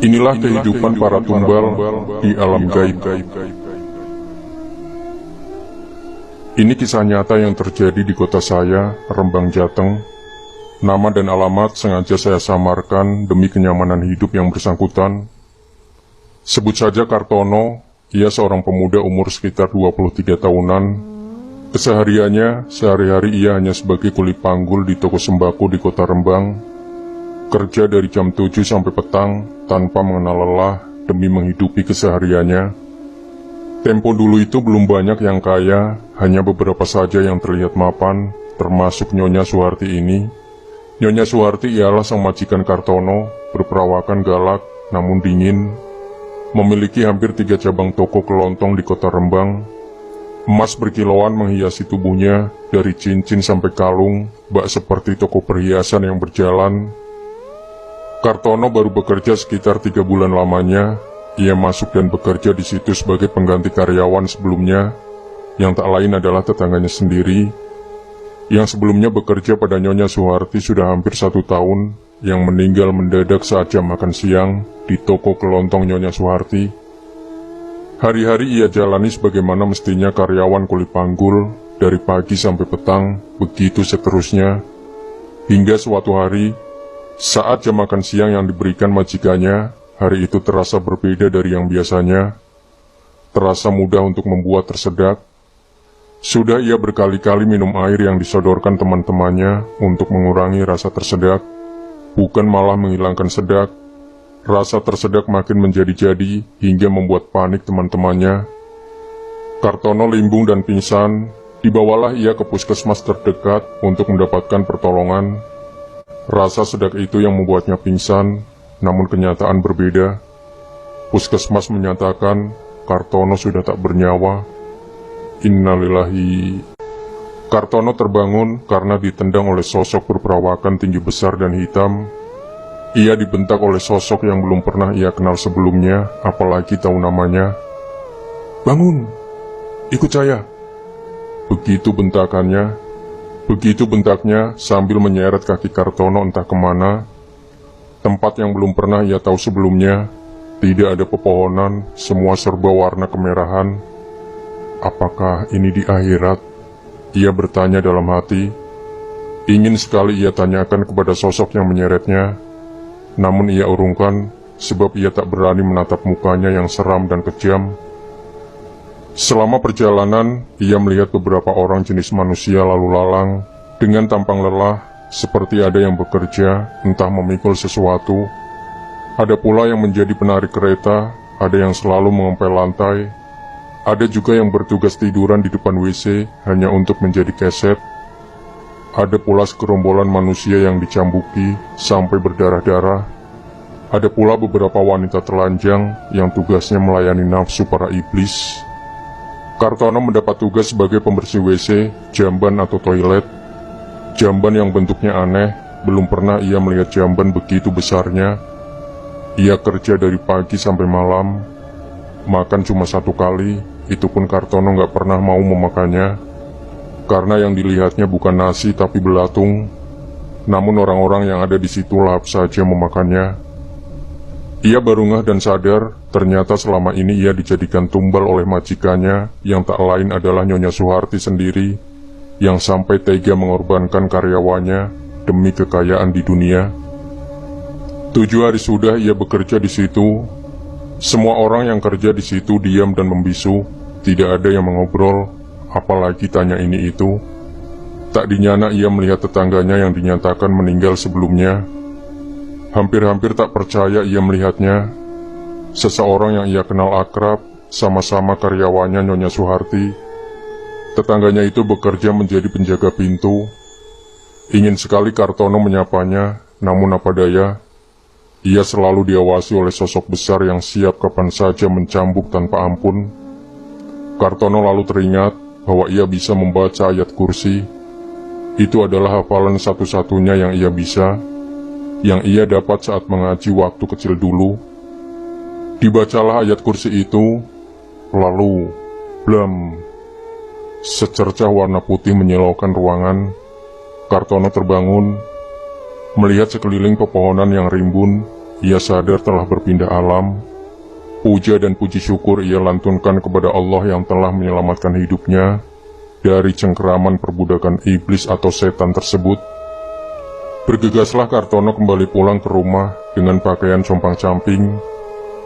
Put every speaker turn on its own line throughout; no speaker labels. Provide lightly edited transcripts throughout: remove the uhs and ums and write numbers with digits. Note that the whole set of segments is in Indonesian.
Inilah kehidupan para tumbal di alam gaib. Ini kisah nyata yang terjadi di kota saya, Rembang, Jateng. Nama dan alamat sengaja saya samarkan demi kenyamanan hidup yang bersangkutan. Sebut saja Kartono, ia seorang pemuda umur sekitar 23 tahunan. Kesehariannya, sehari-hari ia hanya sebagai kuli panggul di toko sembako di kota Rembang. Kerja dari jam 7 sampai petang tanpa mengenal lelah demi menghidupi kesehariannya. Tempo dulu itu belum banyak yang kaya, hanya beberapa saja yang terlihat mapan, termasuk Nyonya Suharti ini. Nyonya Suharti ialah sang majikan Kartono, berperawakan galak namun dingin, memiliki hampir 3 cabang toko kelontong di kota Rembang. Emas berkilauan menghiasi tubuhnya, dari cincin sampai kalung, bak seperti toko perhiasan yang berjalan. Kartono baru bekerja sekitar 3 bulan lamanya. Ia masuk dan bekerja di situ sebagai pengganti karyawan sebelumnya, yang tak lain adalah tetangganya sendiri, yang sebelumnya bekerja pada Nyonya Suharti sudah hampir 1 tahun, yang meninggal mendadak saat jam makan siang di toko kelontong Nyonya Suharti. Hari-hari ia jalani sebagaimana mestinya karyawan kuli panggul, dari pagi sampai petang, begitu seterusnya, hingga suatu hari, saat jam makan siang yang diberikan majikannya, hari itu terasa berbeda dari yang biasanya. Terasa mudah untuk membuat tersedak. Sudah ia berkali-kali minum air yang disodorkan teman-temannya untuk mengurangi rasa tersedak, bukan malah menghilangkan sedak. Rasa tersedak makin menjadi-jadi hingga membuat panik teman-temannya. Kartono limbung dan pingsan. Dibawalah ia ke puskesmas terdekat untuk mendapatkan pertolongan. Rasa sedak itu yang membuatnya pingsan, namun kenyataan berbeda. Puskesmas menyatakan Kartono sudah tak bernyawa. Innalillahi. Kartono terbangun karena ditendang oleh sosok berperawakan tinggi besar dan hitam. Ia dibentak oleh sosok yang belum pernah ia kenal sebelumnya, apalagi tahu namanya. "Bangun, ikut saya." Begitu bentakannya. Begitu bentaknya sambil menyeret kaki Kartono entah kemana. Tempat yang belum pernah ia tahu sebelumnya. Tidak ada pepohonan, semua serba warna kemerahan. Apakah ini di akhirat? Ia bertanya dalam hati. Ingin sekali ia tanyakan kepada sosok yang menyeretnya. Namun ia urungkan, sebab ia tak berani menatap mukanya yang seram dan kejam. Selama perjalanan, ia melihat beberapa orang jenis manusia lalu lalang, dengan tampang lelah, seperti ada yang bekerja, entah memikul sesuatu. Ada pula yang menjadi penarik kereta, ada yang selalu mengempel lantai. Ada juga yang bertugas tiduran di depan WC, hanya untuk menjadi keset. Ada pula segerombolan manusia yang dicambuki, sampai berdarah-darah. Ada pula beberapa wanita telanjang, yang tugasnya melayani nafsu para iblis. Kartono mendapat tugas sebagai pembersih WC, jamban atau toilet. Jamban yang bentuknya aneh, belum pernah ia melihat jamban begitu besarnya. Ia kerja dari pagi sampai malam, makan cuma 1 kali, itu pun Kartono gak pernah mau memakannya, karena yang dilihatnya bukan nasi tapi belatung. Namun orang-orang yang ada di situ lahap saja memakannya. Ia baru ngeh dan sadar, ternyata selama ini ia dijadikan tumbal oleh majikannya, yang tak lain adalah Nyonya Suharti sendiri, yang sampai tega mengorbankan karyawannya demi kekayaan di dunia. 7 hari sudah ia bekerja di situ. Semua orang yang kerja di situ diam dan membisu, tidak ada yang mengobrol, apalagi tanya ini itu. Tak dinyana ia melihat tetangganya yang dinyatakan meninggal sebelumnya. Hampir-hampir tak percaya ia melihatnya. Seseorang yang ia kenal akrab, sama-sama karyawannya Nyonya Suharti. Tetangganya itu bekerja menjadi penjaga pintu. Ingin sekali Kartono menyapanya, namun apa daya. Ia selalu diawasi oleh sosok besar yang siap kapan saja mencambuk tanpa ampun. Kartono lalu teringat bahwa ia bisa membaca ayat kursi. Itu adalah hafalan satu-satunya yang ia bisa, yang ia dapat saat mengaji waktu kecil dulu. Dibacalah ayat kursi itu, lalu, blam, secercah warna putih menyilaukan ruangan. Kartono terbangun, melihat sekeliling pepohonan yang rimbun, ia sadar telah berpindah alam. Puja dan puji syukur ia lantunkan kepada Allah yang telah menyelamatkan hidupnya dari cengkeraman perbudakan iblis atau setan tersebut. Bergegaslah Kartono kembali pulang ke rumah dengan pakaian compang-camping,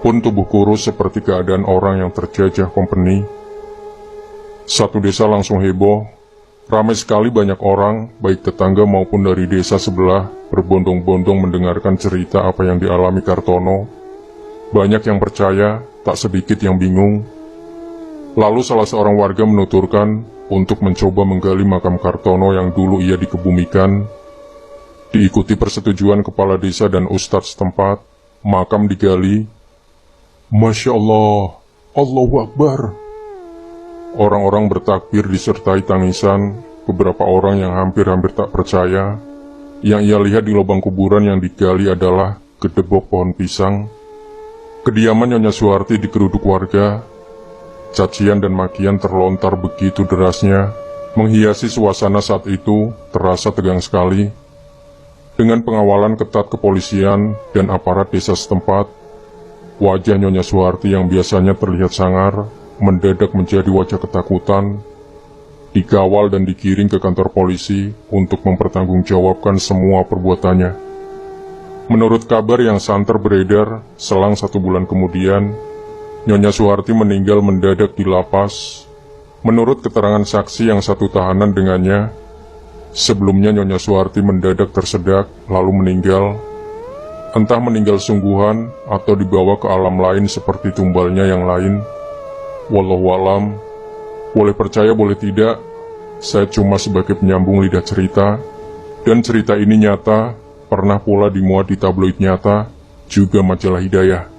pun tubuh kurus seperti keadaan orang yang terjajah kompeni. Satu desa langsung heboh, ramai sekali banyak orang, baik tetangga maupun dari desa sebelah, berbondong-bondong mendengarkan cerita apa yang dialami Kartono. Banyak yang percaya, tak sedikit yang bingung. Lalu salah seorang warga menuturkan untuk mencoba menggali makam Kartono yang dulu ia dikebumikan. Diikuti persetujuan kepala desa dan ustadz setempat, makam digali. Masya Allah, Allahu Akbar. Orang-orang bertakbir disertai tangisan. Beberapa orang yang hampir-hampir tak percaya. Yang ia lihat di lubang kuburan yang digali adalah gedebok pohon pisang. Kediaman Nyonya Suharti digeruduk warga. Cacian dan makian terlontar begitu derasnya, menghiasi suasana saat itu terasa tegang sekali. Dengan pengawalan ketat kepolisian dan aparat desa setempat, wajah Nyonya Suharti yang biasanya terlihat sangar, mendadak menjadi wajah ketakutan. Dikawal dan dikiring ke kantor polisi untuk mempertanggungjawabkan semua perbuatannya. Menurut kabar yang santer beredar, selang 1 bulan kemudian, Nyonya Suharti meninggal mendadak di lapas. Menurut keterangan saksi yang satu tahanan dengannya, sebelumnya Nyonya Suharti mendadak tersedak lalu meninggal. Entah meninggal sungguhan atau dibawa ke alam lain seperti tumbalnya yang lain. Wallahualam, boleh percaya boleh tidak, saya cuma sebagai penyambung lidah cerita. Dan cerita ini nyata, pernah pula dimuat di tabloid Nyata, juga majalah Hidayah.